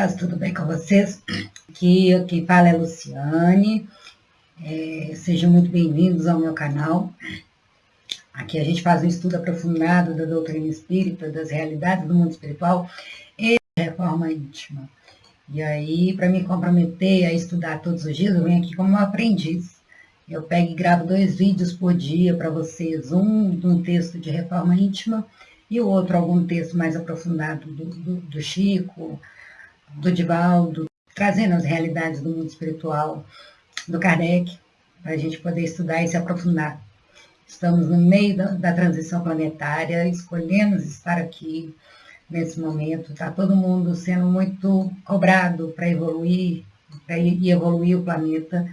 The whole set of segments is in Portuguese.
meninas, tudo bem com vocês? Aqui quem fala é Luciane. Sejam muito bem-vindos ao meu canal. Aqui a gente faz um estudo aprofundado da doutrina espírita, das realidades do mundo espiritual e da reforma íntima. E aí, para me comprometer a estudar todos os dias, eu venho aqui como um aprendiz. Eu pego e gravo 2 vídeos por dia para vocês, um de um texto de reforma íntima e o outro algum texto mais aprofundado do Chico, do Divaldo, trazendo as realidades do mundo espiritual, do Kardec, para a gente poder estudar e se aprofundar. Estamos no meio da transição planetária, escolhemos estar aqui nesse momento. Está todo mundo sendo muito cobrado para evoluir, e evoluir o planeta.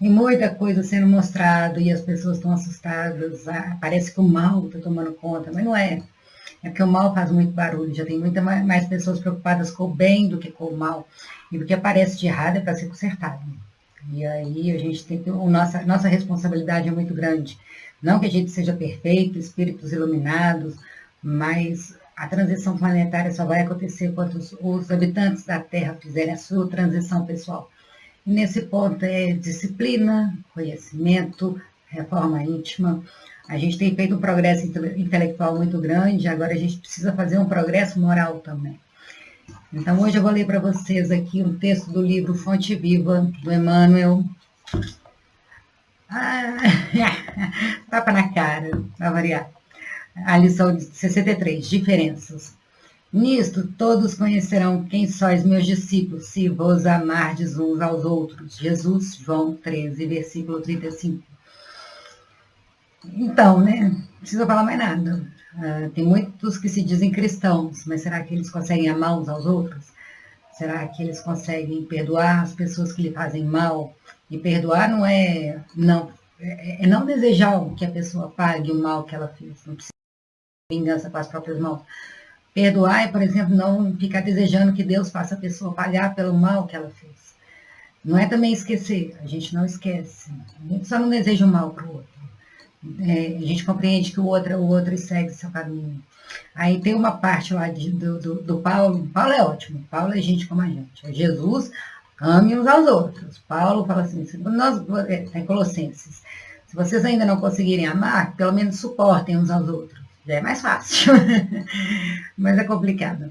E muita coisa sendo mostrada e as pessoas estão assustadas. Parece que o mal está tomando conta, mas não é. É porque o mal faz muito barulho, já tem muitas mais pessoas preocupadas com o bem do que com o mal. E o que aparece de errado é para ser consertado. E aí a gente tem que... Nossa responsabilidade é muito grande. Não que a gente seja perfeito, espíritos iluminados, mas a transição planetária só vai acontecer quando os habitantes da Terra fizerem a sua transição pessoal. E nesse ponto é disciplina, conhecimento, reforma íntima. A gente tem feito um progresso intelectual muito grande, agora a gente precisa fazer um progresso moral também. Então, hoje eu vou ler para vocês aqui um texto do livro Fonte Viva, do Emmanuel. Tapa na cara, para variar. A lição de 63, diferenças. Nisto, todos conhecerão quem sois meus discípulos, se vos amardes uns aos outros. Jesus, João 13, versículo 35. Então, não precisa falar mais nada. Tem muitos que se dizem cristãos, mas será que eles conseguem amar uns aos outros? Será que eles conseguem perdoar as pessoas que lhe fazem mal? E perdoar não é não desejar que a pessoa pague o mal que ela fez. Não precisa de vingança com as próprias mãos. Perdoar é, por exemplo, não ficar desejando que Deus faça a pessoa pagar pelo mal que ela fez. Não é também esquecer, a gente não esquece. A gente só não deseja o mal para o outro. A gente compreende que o outro segue seu caminho. Aí tem uma parte lá do Paulo. Paulo é ótimo, Paulo é gente como a gente. É Jesus, ame uns aos outros. Paulo fala assim, em Colossenses, se vocês ainda não conseguirem amar, pelo menos suportem uns aos outros. Já é mais fácil, mas é complicado.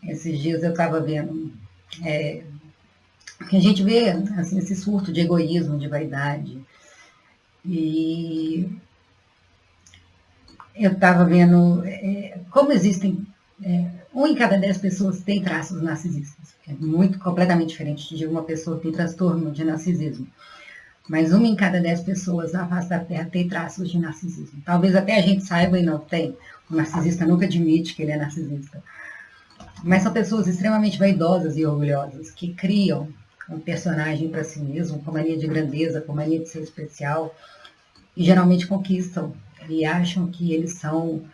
Esses dias eu estava vendo que a gente vê assim, esse surto de egoísmo, de vaidade. E eu estava vendo como existem... 1 em cada 10 pessoas tem traços narcisistas. É completamente diferente de uma pessoa que tem transtorno de narcisismo. Mas 1 em cada 10 pessoas na face da Terra tem traços de narcisismo. Talvez até a gente saiba e não tem. O narcisista nunca admite que ele é narcisista. Mas são pessoas extremamente vaidosas e orgulhosas, que criam um personagem para si mesmo, com mania de grandeza, com mania de ser especial, e geralmente conquistam e acham que eles são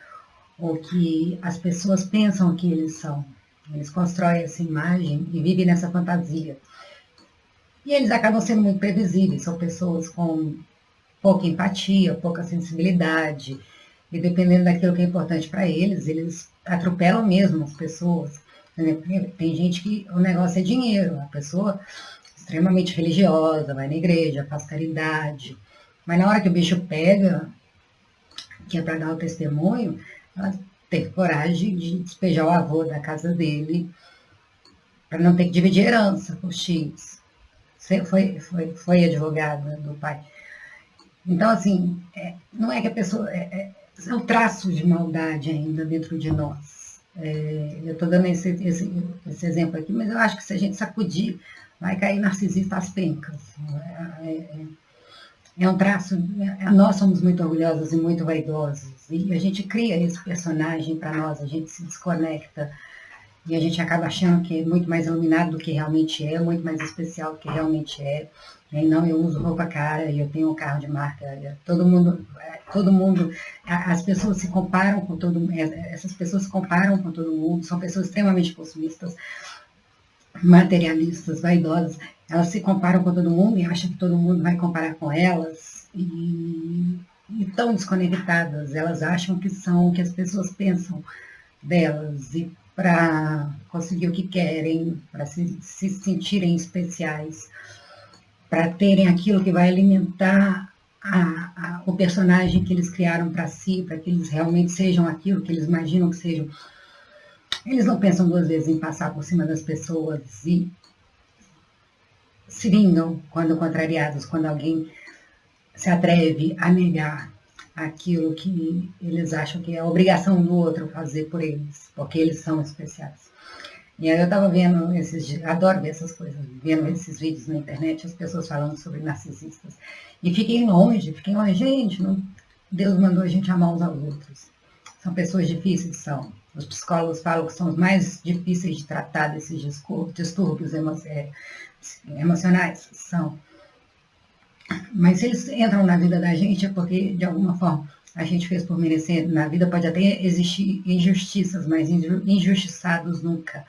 o que as pessoas pensam que eles são. Eles constroem essa imagem e vivem nessa fantasia. E eles acabam sendo muito previsíveis, são pessoas com pouca empatia, pouca sensibilidade, e dependendo daquilo que é importante para eles, eles atropelam mesmo as pessoas. Tem gente que o negócio é dinheiro, a pessoa extremamente religiosa, vai na igreja, faz caridade, mas na hora que o bicho pega, que é para dar o testemunho, ela tem coragem de despejar o avô da casa dele, para não ter que dividir herança com os tios. Foi advogada do pai. Então, assim, não é que a pessoa... são traços de maldade ainda dentro de nós. Eu estou dando esse exemplo aqui, mas eu acho que se a gente sacudir, vai cair narcisista às pencas. É um traço... Nós somos muito orgulhosos e muito vaidosos. E a gente cria esse personagem para nós, a gente se desconecta. E a gente acaba achando que é muito mais iluminado do que realmente é, muito mais especial do que realmente é. E não, eu uso roupa cara, eu tenho um carro de marca. Todo mundo, as pessoas se comparam com todo mundo, essas pessoas se comparam com todo mundo, são pessoas extremamente consumistas, materialistas, vaidosas. Elas se comparam com todo mundo e acham que todo mundo vai comparar com elas. E tão desconectadas, elas acham que são o que as pessoas pensam delas. E para conseguir o que querem, para se sentirem especiais, para terem aquilo que vai alimentar o personagem que eles criaram para si, para que eles realmente sejam aquilo que eles imaginam que sejam. Eles não pensam duas vezes em passar por cima das pessoas e se vingam quando contrariados, quando alguém se atreve a negar aquilo que eles acham que é a obrigação do outro fazer por eles, porque eles são especiais. E aí eu estava vendo adoro ver essas coisas, vendo esses vídeos na internet, as pessoas falando sobre narcisistas. E fiquem longe, gente, não, Deus mandou a gente amar uns aos outros. São pessoas difíceis, são. Os psicólogos falam que são os mais difíceis de tratar desses distúrbios emocionais, são. Mas se eles entram na vida da gente é porque, de alguma forma, a gente fez por merecer. Na vida pode até existir injustiças, mas injustiçados nunca.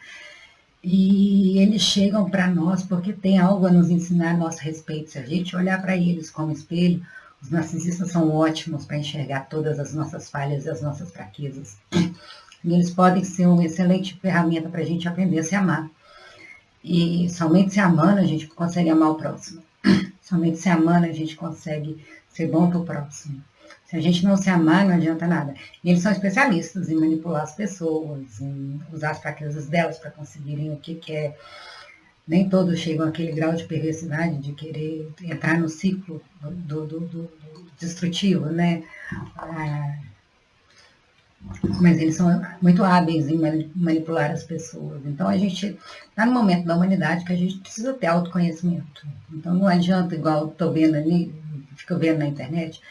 E eles chegam para nós porque tem algo a nos ensinar a nosso respeito. Se a gente olhar para eles como espelho, os narcisistas são ótimos para enxergar todas as nossas falhas e as nossas fraquezas. E eles podem ser uma excelente ferramenta para a gente aprender a se amar. E somente se amando a gente consegue amar o próximo. Somente se amando a gente consegue ser bom para o próximo. Se a gente não se amar, não adianta nada. E eles são especialistas em manipular as pessoas, em usar as fraquezas delas para conseguirem o que quer. Nem todos chegam àquele grau de perversidade de querer entrar no ciclo do destrutivo, né? Mas eles são muito hábeis em manipular as pessoas. Então a gente está no momento da humanidade que a gente precisa ter autoconhecimento. Então não adianta, igual estou vendo ali, fico vendo na internet,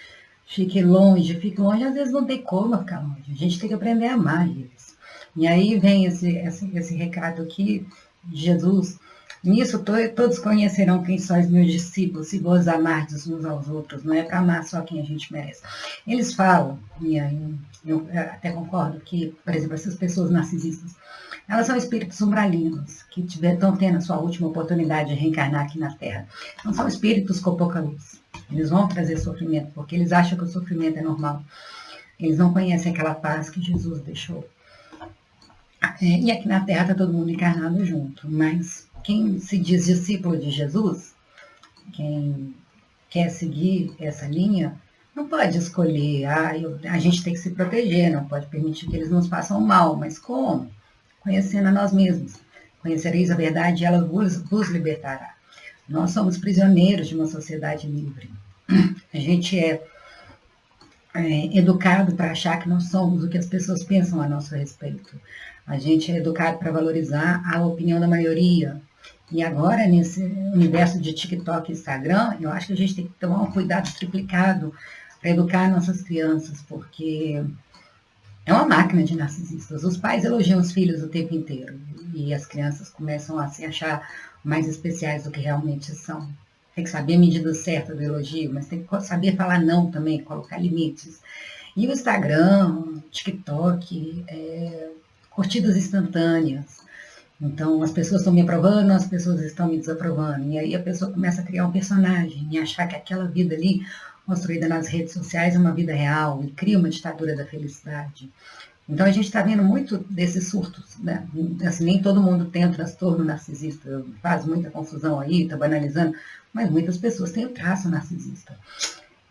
fique longe, às vezes não tem como ficar longe. A gente tem que aprender a amar eles. E aí vem esse recado aqui de Jesus. Nisso todos conhecerão quem sois meus discípulos, se vos amardes uns aos outros. Não é para amar só quem a gente merece. Eles falam, e aí eu até concordo que, por exemplo, essas pessoas narcisistas, elas são espíritos umbralinos, que estão tendo a sua última oportunidade de reencarnar aqui na Terra. Não são espíritos com pouca luz. Eles vão trazer sofrimento, porque eles acham que o sofrimento é normal. Eles não conhecem aquela paz que Jesus deixou. E aqui na Terra está todo mundo encarnado junto, mas quem se diz discípulo de Jesus, quem quer seguir essa linha, não pode escolher, a gente tem que se proteger, não pode permitir que eles nos façam mal, mas como? Conhecendo a nós mesmos. Conhecereis a verdade e ela vos libertará. Nós somos prisioneiros de uma sociedade livre. A gente é educado para achar que nós somos o que as pessoas pensam a nosso respeito. A gente é educado para valorizar a opinião da maioria. E agora, nesse universo de TikTok e Instagram, eu acho que a gente tem que tomar um cuidado triplicado para educar nossas crianças, porque é uma máquina de narcisistas. Os pais elogiam os filhos o tempo inteiro e as crianças começam a se achar mais especiais do que realmente são. Tem que saber a medida certa do elogio, mas tem que saber falar não também, colocar limites. E o Instagram, o TikTok, curtidas instantâneas. Então, as pessoas estão me aprovando, as pessoas estão me desaprovando. E aí a pessoa começa a criar um personagem e achar que aquela vida ali, construída nas redes sociais, é uma vida real e cria uma ditadura da felicidade. Então, a gente está vendo muito desses surtos, né? Assim, nem todo mundo tem um transtorno narcisista, faz muita confusão aí, está banalizando, mas muitas pessoas têm o traço narcisista.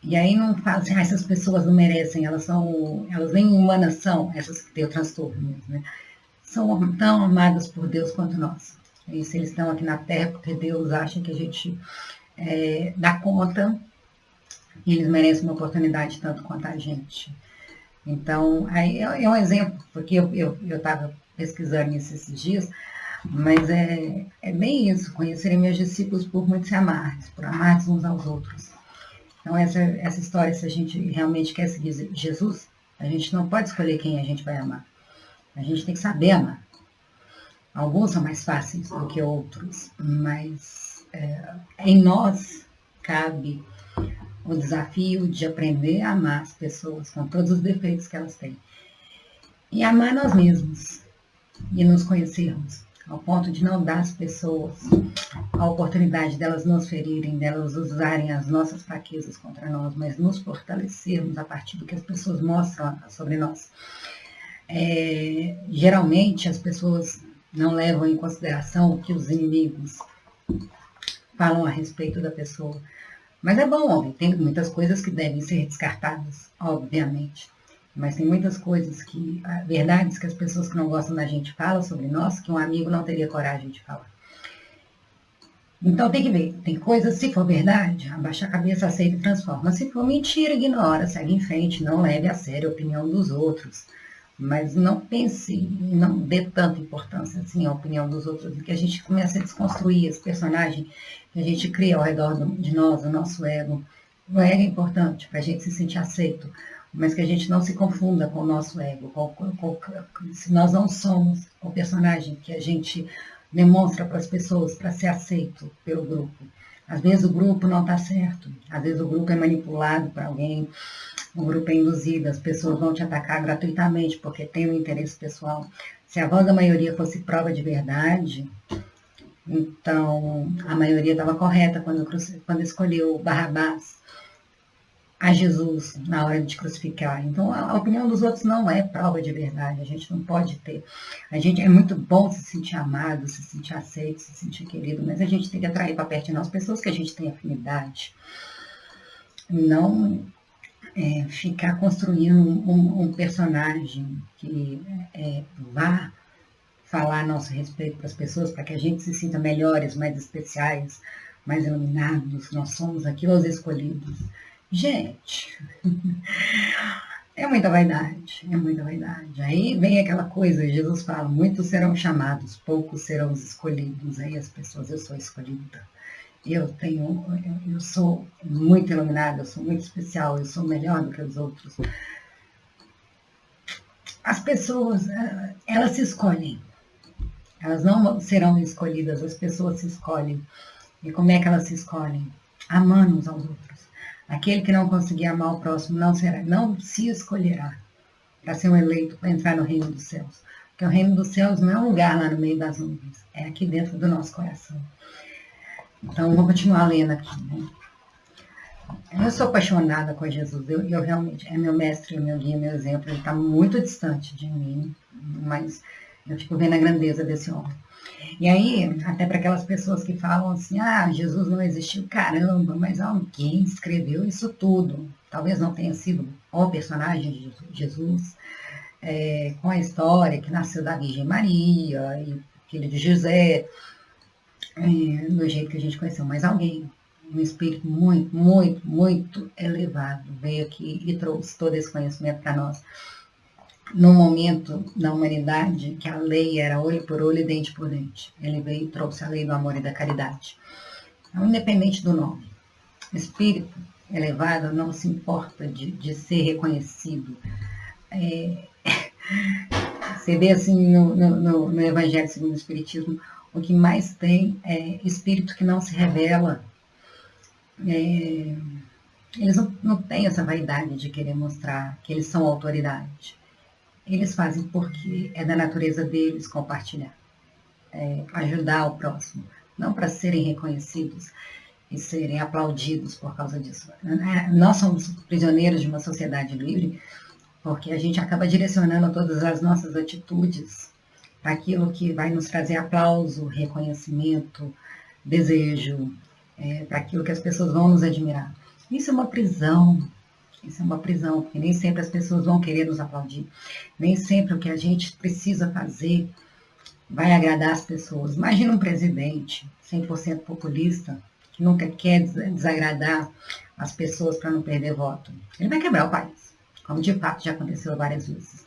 E aí não fala assim, essas pessoas não merecem, elas nem humanas são, essas que têm o transtorno mesmo, né? São tão amadas por Deus quanto nós. E se eles estão aqui na Terra, porque Deus acha que a gente dá conta, e eles merecem uma oportunidade tanto quanto a gente. Então, aí é um exemplo, porque eu estava pesquisando isso esses dias, mas é bem isso, conhecerem meus discípulos por muito se amardes, por amardes uns aos outros. Então, essa história, se a gente realmente quer seguir Jesus, a gente não pode escolher quem a gente vai amar. A gente tem que saber amar. Alguns são mais fáceis do que outros, mas em nós cabe o desafio de aprender a amar as pessoas com todos os defeitos que elas têm. E amar nós mesmos e nos conhecermos, ao ponto de não dar às pessoas a oportunidade delas nos ferirem, delas usarem as nossas fraquezas contra nós, mas nos fortalecermos a partir do que as pessoas mostram sobre nós. Geralmente as pessoas não levam em consideração o que os inimigos falam a respeito da pessoa. Mas é bom, óbvio, tem muitas coisas que devem ser descartadas, obviamente. Mas tem muitas coisas verdades que as pessoas que não gostam da gente falam sobre nós, que um amigo não teria coragem de falar. Então tem que ver, tem coisas, se for verdade, abaixa a cabeça, aceita e transforma. Se for mentira, ignora, segue em frente, não leve a sério a opinião dos outros. Mas não pense, não dê tanta importância assim à opinião dos outros, que a gente começa a desconstruir esse personagem que a gente cria ao redor de nós, o nosso ego. O ego é importante para a gente se sentir aceito, mas que a gente não se confunda com o nosso ego. Se nós não somos o personagem que a gente demonstra para as pessoas para ser aceito pelo grupo. Às vezes o grupo não está certo, às vezes o grupo é manipulado por alguém, o grupo é induzido, as pessoas vão te atacar gratuitamente porque tem um interesse pessoal. Se a voz da maioria fosse prova de verdade, então a maioria estava correta quando escolheu Barrabás a Jesus na hora de crucificar. Então a opinião dos outros não é prova de verdade, a gente não pode ter. É muito bom se sentir amado, se sentir aceito, se sentir querido, mas a gente tem que atrair para perto de nós pessoas que a gente tem afinidade. Não ficar construindo um personagem que vá falar a nosso respeito para as pessoas, para que a gente se sinta melhores, mais especiais, mais iluminados. Nós somos aqui os escolhidos. Gente, é muita vaidade, é muita vaidade. Aí vem aquela coisa, Jesus fala, muitos serão chamados, poucos serão os escolhidos. Aí as pessoas, eu sou escolhida. Eu sou muito iluminada, eu sou muito especial, eu sou melhor do que os outros. As pessoas, elas se escolhem. Elas não serão escolhidas, as pessoas se escolhem. E como é que elas se escolhem? Amando uns aos outros. Aquele que não conseguir amar o próximo não se escolherá para ser um eleito, para entrar no reino dos céus. Porque o reino dos céus não é um lugar lá no meio das nuvens, é aqui dentro do nosso coração. Então, vou continuar lendo aqui, né? Eu sou apaixonada com Jesus, eu realmente, é meu mestre, meu guia, meu exemplo, ele está muito distante de mim, mas eu fico vendo a grandeza desse homem. E aí, até para aquelas pessoas que falam assim, Jesus não existiu, caramba, mas alguém escreveu isso tudo. Talvez não tenha sido o personagem de Jesus, com a história que nasceu da Virgem Maria, e filho de José, do jeito que a gente conheceu, mas alguém, um espírito muito, muito, muito elevado, veio aqui e trouxe todo esse conhecimento para nós. No momento da humanidade, que a lei era olho por olho e dente por dente. Ele veio e trouxe a lei do amor e da caridade. Então, independente do nome, espírito elevado não se importa de ser reconhecido. Você vê assim no Evangelho segundo o Espiritismo, o que mais tem é espírito que não se revela. Eles não têm essa vaidade de querer mostrar que eles são autoridade. Eles fazem porque é da natureza deles compartilhar, ajudar o próximo, não para serem reconhecidos e serem aplaudidos por causa disso. Nós somos prisioneiros de uma sociedade livre porque a gente acaba direcionando todas as nossas atitudes para aquilo que vai nos trazer aplauso, reconhecimento, desejo, para aquilo que as pessoas vão nos admirar. Isso é uma prisão. Isso é uma prisão, porque nem sempre as pessoas vão querer nos aplaudir. Nem sempre o que a gente precisa fazer vai agradar as pessoas. Imagina um presidente 100% populista, que nunca quer desagradar as pessoas para não perder voto. Ele vai quebrar o país, como de fato já aconteceu várias vezes.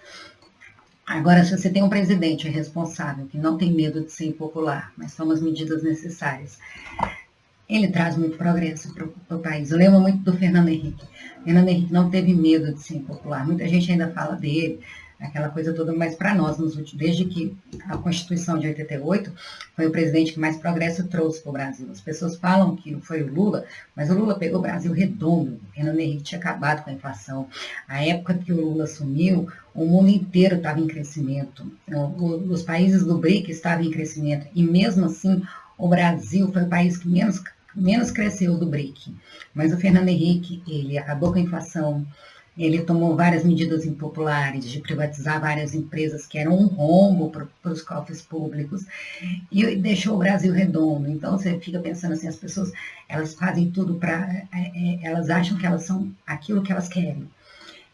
Agora, se você tem um presidente responsável, que não tem medo de ser impopular, mas toma as medidas necessárias, ele traz muito progresso para o país. Eu lembro muito do Fernando Henrique. Fernando Henrique não teve medo de ser impopular. Muita gente ainda fala dele, aquela coisa toda, mas para nós, desde que a Constituição de 88 foi o presidente que mais progresso trouxe para o Brasil. As pessoas falam que foi o Lula, mas o Lula pegou o Brasil redondo. O Fernando Henrique tinha acabado com a inflação. A época que o Lula assumiu, o mundo inteiro estava em crescimento. Os países do BRIC estavam em crescimento. E mesmo assim, o Brasil foi o país que menos cresceu do BRIC. Mas o Fernando Henrique, ele acabou com a inflação, Ele tomou várias medidas impopulares de privatizar várias empresas que eram um rombo para os cofres públicos e deixou o Brasil redondo. Então você fica pensando assim, as pessoas, elas fazem tudo para, elas acham que elas são aquilo que elas querem,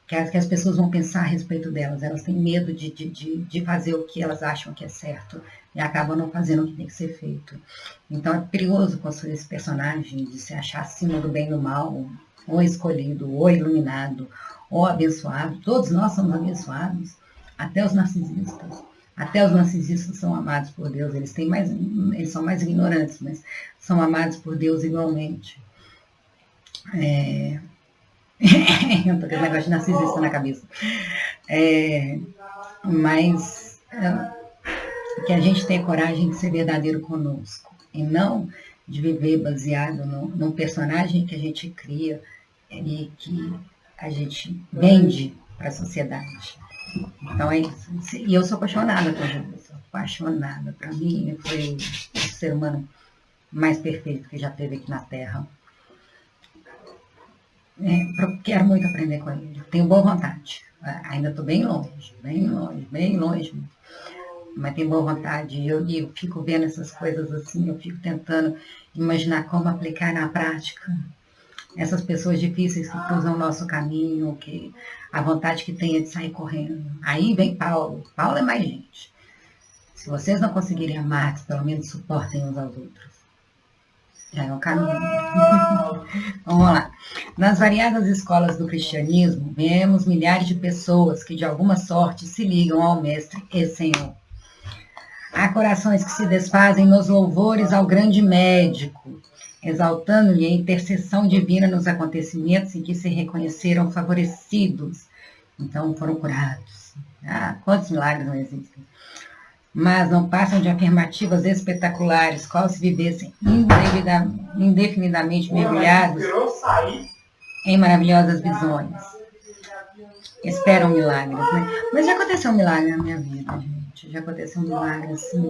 que as pessoas vão pensar a respeito delas, elas têm medo de fazer o que elas acham que é certo e acabam não fazendo o que tem que ser feito. Então é perigoso construir esse personagem de se achar acima do bem e do mal, ou escolhido, ou iluminado, ou abençoado. Todos nós somos abençoados, até os narcisistas. Até os narcisistas são amados por Deus, eles são mais ignorantes, mas são amados por Deus igualmente. Eu tô com esse negócio de narcisista na cabeça. Mas que a gente tenha coragem de ser verdadeiro conosco e não de viver baseado num personagem que a gente cria e que a gente vende para a sociedade. Então é isso. E eu sou apaixonada por Jesus, apaixonada. Para mim, ele foi o ser humano mais perfeito que já teve aqui na Terra. Quero muito aprender com ele. Tenho boa vontade. Ainda estou bem longe, bem longe, bem longe. Mas tenho boa vontade. E eu fico vendo essas coisas assim, eu fico tentando imaginar como aplicar na prática essas pessoas difíceis que cruzam o nosso caminho, que a vontade que tem é de sair correndo. Aí vem Paulo. Paulo é mais gente. Se vocês não conseguirem amar, pelo menos suportem uns aos outros. Já é um caminho. Vamos lá. Nas variadas escolas do cristianismo, vemos milhares de pessoas que de alguma sorte se ligam ao Mestre e Senhor. Há corações que se desfazem nos louvores ao grande médico, exaltando-lhe a intercessão divina nos acontecimentos em que se reconheceram favorecidos. Então foram curados. Quantos milagres não existem? Mas não passam de afirmativas espetaculares, qual se vivessem indefinidamente mergulhados em maravilhosas visões. Esperam milagres, né? Mas já aconteceu um milagre na minha vida, gente. Já aconteceu um milagre, assim.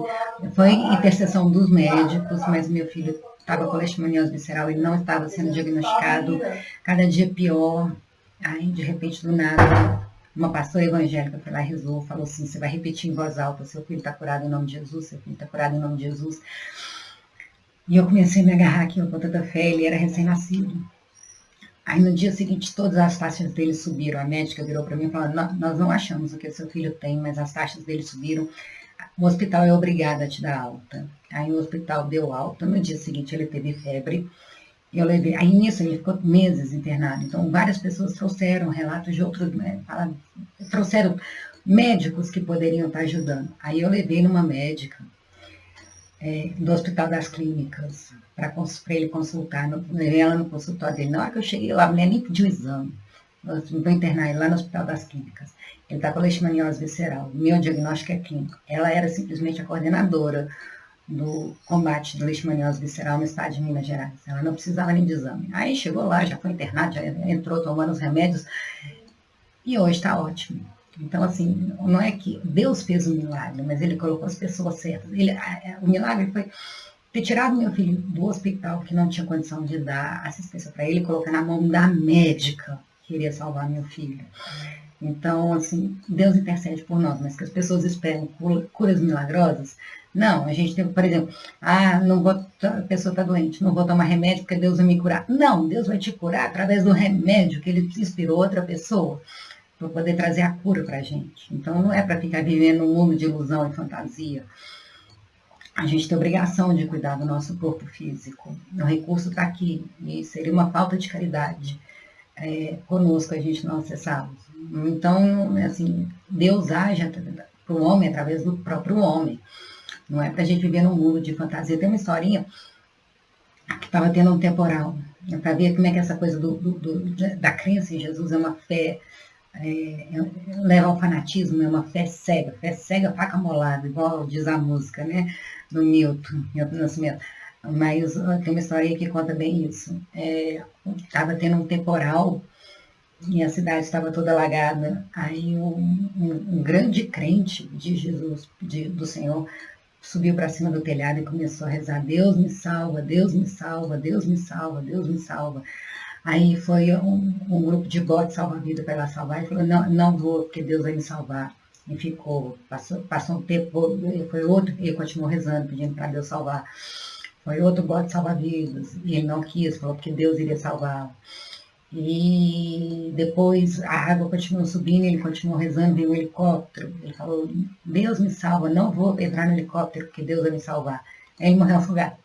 Foi intercessão dos médicos, mas meu filho estava com leishmaniose visceral, ele não estava sendo diagnosticado, cada dia pior. Aí, de repente, do nada, uma pastora evangélica foi lá e rezou, falou assim, você vai repetir em voz alta, seu filho está curado em nome de Jesus, seu filho está curado em nome de Jesus. E eu comecei a me agarrar aquilo com tanta fé, ele era recém-nascido. Aí no dia seguinte todas as taxas dele subiram, a médica virou para mim e falou, nós não achamos o que o seu filho tem, mas as taxas dele subiram, o hospital é obrigado a te dar alta. Aí o hospital deu alta, no dia seguinte ele teve febre, eu levei, aí nisso ele ficou meses internado, então várias pessoas trouxeram relatos de outros, trouxeram médicos que poderiam estar ajudando. Aí eu levei numa médica do Hospital das Clínicas, para ele consultar, levei ela no consultório dele. Na hora que eu cheguei lá, a mulher nem pediu exame, vou internar ele lá no Hospital das Clínicas. Ele está com leishmaniose visceral, meu diagnóstico é clínico. Ela era simplesmente a coordenadora do combate de leishmaniose visceral no estado de Minas Gerais. Ela não precisava nem de exame. Aí chegou lá, já foi internado, já entrou tomando os remédios e hoje está ótimo. Então, assim, não é que Deus fez um milagre, mas ele colocou as pessoas certas. O milagre foi ter tirado meu filho do hospital, que não tinha condição de dar assistência para ele, e colocar na mão da médica que iria salvar meu filho. Então, assim, Deus intercede por nós, mas que as pessoas esperam curas milagrosas. Não, a gente tem, por exemplo, a pessoa está doente, não vou tomar remédio porque Deus vai me curar. Não, Deus vai te curar através do remédio que ele inspirou outra pessoa para poder trazer a cura para a gente. Então, não é para ficar vivendo um mundo de ilusão e fantasia. A gente tem obrigação de cuidar do nosso corpo físico. O recurso está aqui. E seria uma falta de caridade conosco a gente não acessá-los. Então, assim, Deus age para o homem através do próprio homem. Não é para a gente viver num mundo de fantasia. Tem uma historinha que estava tendo um temporal. Para ver como é que essa coisa da crença em Jesus é uma fé, leva ao fanatismo, é uma fé cega, faca molada, igual diz a música, né? Do Milton Nascimento. Mas tem uma história que conta bem isso. Estava tendo um temporal e a cidade estava toda alagada. Aí um grande crente de Jesus, do Senhor, subiu para cima do telhado e começou a rezar, Deus me salva, Deus me salva, Deus me salva, Deus me salva. Aí foi um grupo de botes salva-vida para ela salvar, e falou, não, não vou, porque Deus vai me salvar. E ficou, passou um tempo, foi outro, e continuou rezando, pedindo para Deus salvar. Foi outro bote salva-vidas, e ele não quis, falou que Deus iria salvá-lo. E depois a água continuou subindo, ele continuou rezando, veio o helicóptero. Ele falou, Deus me salva, não vou entrar no helicóptero, porque Deus vai me salvar. Aí ele morreu afogado.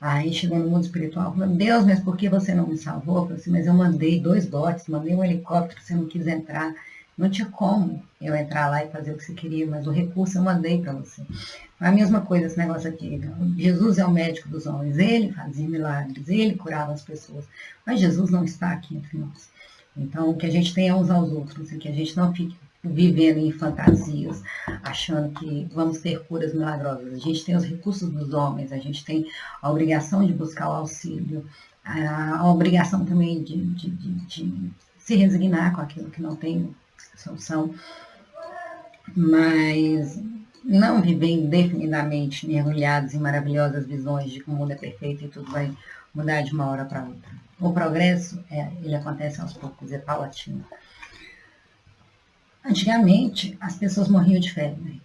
Aí chegou no mundo espiritual, falou, Deus, mas por que você não me salvou? Eu falei assim, mas eu mandei 2 botes, mandei um helicóptero, você não quis entrar. Não tinha como eu entrar lá e fazer o que você queria, mas o recurso eu mandei para você. A mesma coisa esse negócio aqui. Jesus é o médico dos homens, ele fazia milagres, ele curava as pessoas. Mas Jesus não está aqui entre nós. Então, o que a gente tem é uns aos outros, e que a gente não fique vivendo em fantasias, achando que vamos ter curas milagrosas. A gente tem os recursos dos homens, a gente tem a obrigação de buscar o auxílio, a obrigação também de se resignar com aquilo que não tem solução, mas não viver indefinidamente mergulhados em maravilhosas visões de que o mundo é perfeito e tudo vai mudar de uma hora para outra. O progresso, ele acontece aos poucos, é paulatino. Antigamente, as pessoas morriam de febre.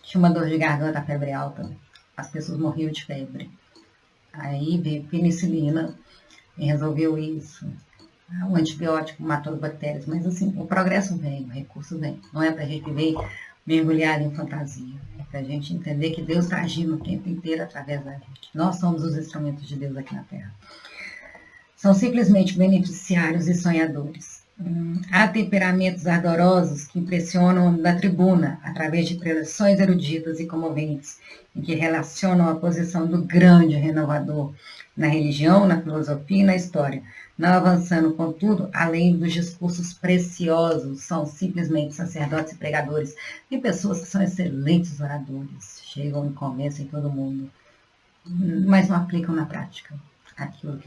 Tinha uma dor de garganta, febre alta, as pessoas morriam de febre. Aí veio penicilina e resolveu isso. O antibiótico matou as bactérias, mas assim, o progresso vem, o recurso vem. Não é para a gente viver mergulhado em fantasia. É para a gente entender que Deus está agindo o tempo inteiro através da gente. Nós somos os instrumentos de Deus aqui na Terra. São simplesmente beneficiários e sonhadores. Há temperamentos ardorosos que impressionam da tribuna através de preleções eruditas e comoventes, em que relacionam a posição do grande renovador na religião, na filosofia e na história, não avançando, contudo, além dos discursos preciosos. São simplesmente sacerdotes e pregadores. Tem pessoas que são excelentes oradores, chegam e convencem todo mundo, mas não aplicam na prática aquilo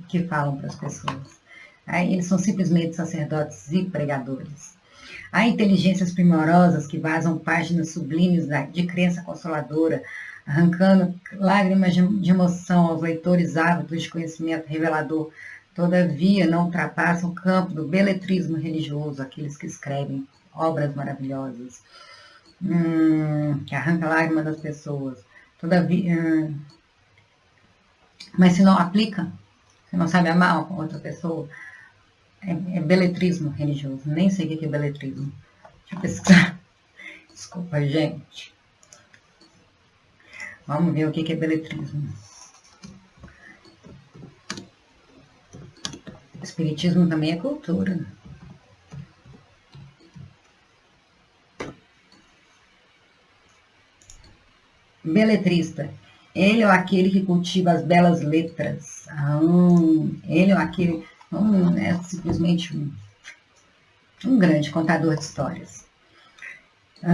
que falam para as pessoas. Aí eles são simplesmente sacerdotes e pregadores. Há inteligências primorosas que vazam páginas sublimes de crença consoladora, arrancando lágrimas de emoção aos leitores ávidos de conhecimento revelador. Todavia, não ultrapassam o campo do beletrismo religioso, aqueles que escrevem obras maravilhosas, que arrancam lágrimas das pessoas. Todavia, mas se não aplica, se não sabe amar outra pessoa, é beletrismo religioso. Nem sei o que é beletrismo. Deixa eu pesquisar. Desculpa, gente. Vamos ver o que é beletrismo. Espiritismo também é cultura. Beletrista. Ele é aquele que cultiva as belas letras. Ele é aquele... é simplesmente um grande contador de histórias.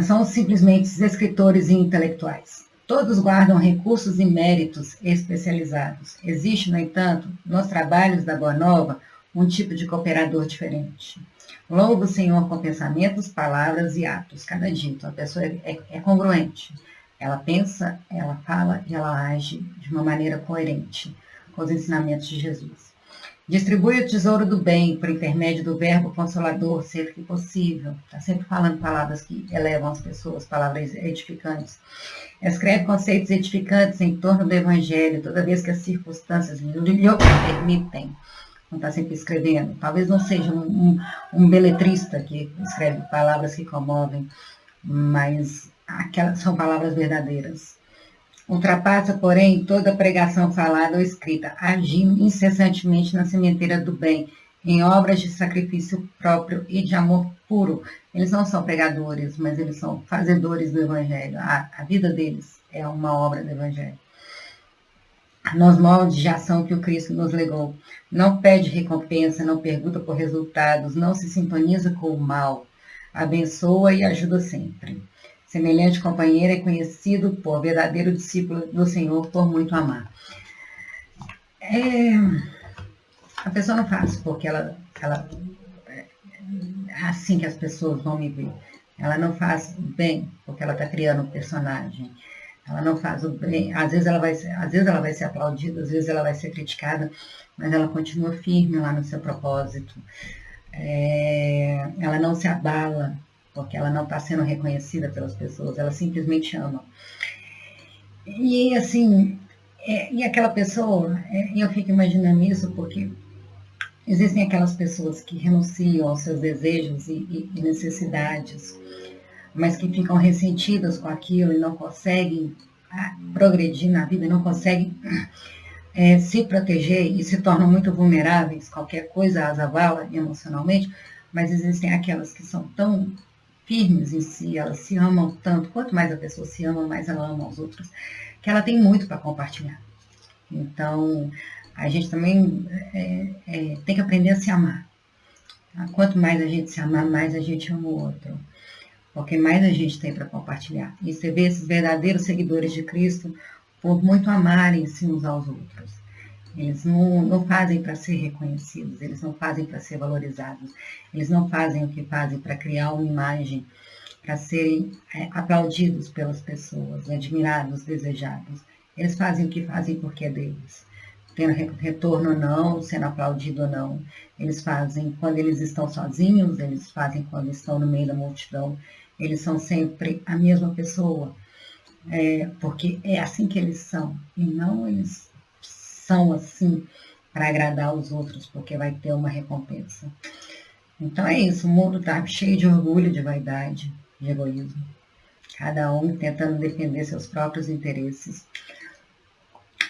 São simplesmente escritores e intelectuais. Todos guardam recursos e méritos especializados. Existe, no entanto, nos trabalhos da Boa Nova, um tipo de cooperador diferente. Louva o Senhor com pensamentos, palavras e atos. Cada dito, a pessoa é congruente. Ela pensa, ela fala e ela age de uma maneira coerente com os ensinamentos de Jesus. Distribui o tesouro do bem por intermédio do verbo consolador, sempre que possível. Está sempre falando palavras que elevam as pessoas, palavras edificantes. Escreve conceitos edificantes em torno do Evangelho, toda vez que as circunstâncias lhe permitem. Não está sempre escrevendo. Talvez não seja um beletrista que escreve palavras que comovem, mas são palavras verdadeiras. Ultrapassa, porém, toda pregação falada ou escrita, agindo incessantemente na sementeira do bem, em obras de sacrifício próprio e de amor puro. Eles não são pregadores, mas eles são fazedores do Evangelho. A vida deles é uma obra do Evangelho. Nos moldes de ação que o Cristo nos legou. Não pede recompensa, não pergunta por resultados, não se sintoniza com o mal. Abençoa e ajuda sempre. Semelhante companheiro é conhecido por verdadeiro discípulo do Senhor por muito amar. A pessoa não faz porque ela é assim que as pessoas vão me ver. Ela não faz bem porque ela está criando um personagem. Ela não faz o bem, às vezes ela vai ser aplaudida, às vezes ela vai ser criticada, mas ela continua firme lá no seu propósito. Ela não se abala, porque ela não está sendo reconhecida pelas pessoas, ela simplesmente ama. E assim, e aquela pessoa, eu fico imaginando isso porque existem aquelas pessoas que renunciam aos seus desejos e necessidades, mas que ficam ressentidas com aquilo e não conseguem progredir na vida, não conseguem se proteger e se tornam muito vulneráveis, qualquer coisa as avala emocionalmente, mas existem aquelas que são tão firmes em si, elas se amam tanto, quanto mais a pessoa se ama, mais ela ama os outros, que ela tem muito para compartilhar. Então, a gente também tem que aprender a se amar. Quanto mais a gente se amar, mais a gente ama o outro. Porque mais a gente tem para compartilhar. E você vê esses verdadeiros seguidores de Cristo por muito amarem-se uns aos outros. Eles não fazem para ser reconhecidos, eles não fazem para ser valorizados, eles não fazem o que fazem para criar uma imagem, para serem aplaudidos pelas pessoas, admirados, desejados. Eles fazem o que fazem porque é deles. Tendo retorno ou não, sendo aplaudido ou não. Eles fazem quando eles estão sozinhos, eles fazem quando estão no meio da multidão. Eles são sempre a mesma pessoa, porque é assim que eles são. E não eles são assim para agradar os outros, porque vai ter uma recompensa. Então é isso, o mundo está cheio de orgulho, de vaidade, de egoísmo. Cada um tentando defender seus próprios interesses.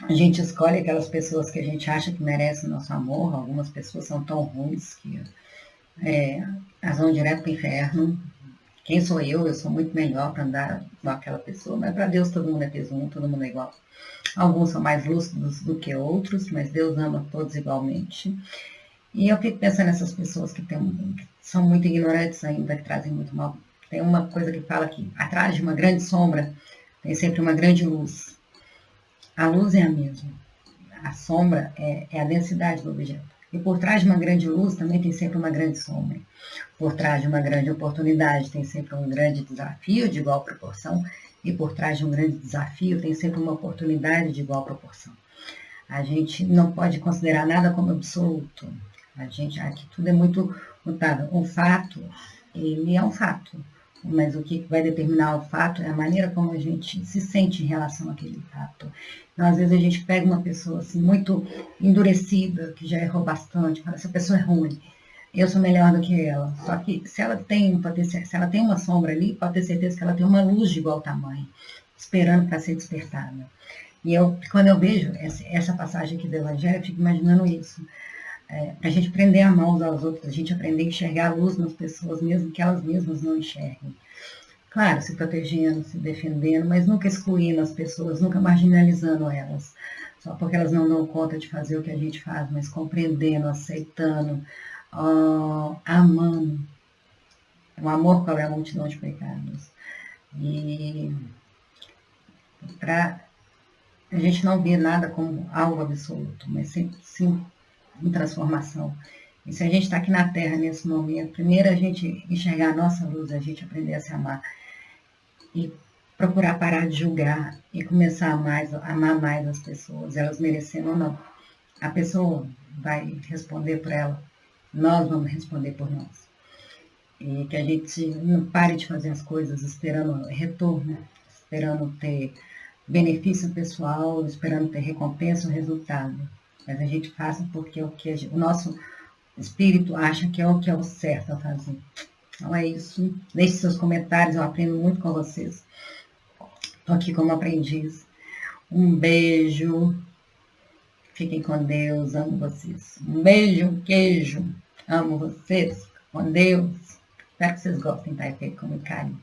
A gente escolhe aquelas pessoas que a gente acha que merecem nosso amor. Algumas pessoas são tão ruins que elas vão direto para o inferno. Quem sou eu? Eu sou muito melhor para andar com aquela pessoa, mas para Deus todo mundo é peso, todo mundo é igual. Alguns são mais lúcidos do que outros, mas Deus ama todos igualmente. E eu fico pensando nessas pessoas que são muito ignorantes ainda, que trazem muito mal. Tem uma coisa que fala que atrás de uma grande sombra tem sempre uma grande luz. A luz é a mesma. A sombra é a densidade do objeto. E por trás de uma grande luz também tem sempre uma grande sombra. Por trás de uma grande oportunidade tem sempre um grande desafio de igual proporção. E por trás de um grande desafio tem sempre uma oportunidade de igual proporção. A gente não pode considerar nada como absoluto. Aqui tudo é muito mutável. O fato, ele é um fato. Mas o que vai determinar o fato é a maneira como a gente se sente em relação àquele fato. Então, às vezes a gente pega uma pessoa assim, muito endurecida, que já errou bastante, fala, essa pessoa é ruim, eu sou melhor do que ela. Só que se ela tem uma sombra ali, pode ter certeza que ela tem uma luz de igual tamanho, esperando para ser despertada. E quando eu vejo essa passagem aqui do Evangelho, eu fico imaginando isso. Para a gente aprender a amar uns aos outros, a gente aprender a enxergar a luz nas pessoas, mesmo que elas mesmas não enxerguem. Claro, se protegendo, se defendendo, mas nunca excluindo as pessoas, nunca marginalizando elas, só porque elas não dão conta de fazer o que a gente faz, mas compreendendo, aceitando, amando. O amor cobre a multidão de pecados. E para a gente não ver nada como algo absoluto, mas sempre sim em transformação. E se a gente está aqui na Terra nesse momento, primeiro a gente enxergar a nossa luz, a gente aprender a se amar e procurar parar de julgar e começar a amar mais as pessoas, elas merecendo ou não. A pessoa vai responder por ela, nós vamos responder por nós. E que a gente não pare de fazer as coisas esperando retorno, esperando ter benefício pessoal, esperando ter recompensa ou resultado. Mas a gente faça porque o nosso espírito acha que é o certo a fazer. Então é isso. Deixe seus comentários, eu aprendo muito com vocês. Estou aqui como aprendiz. Um beijo. Fiquem com Deus, amo vocês. Um beijo, um queijo. Amo vocês. Com Deus. Espero que vocês gostem, tá? É feito com muito carinho.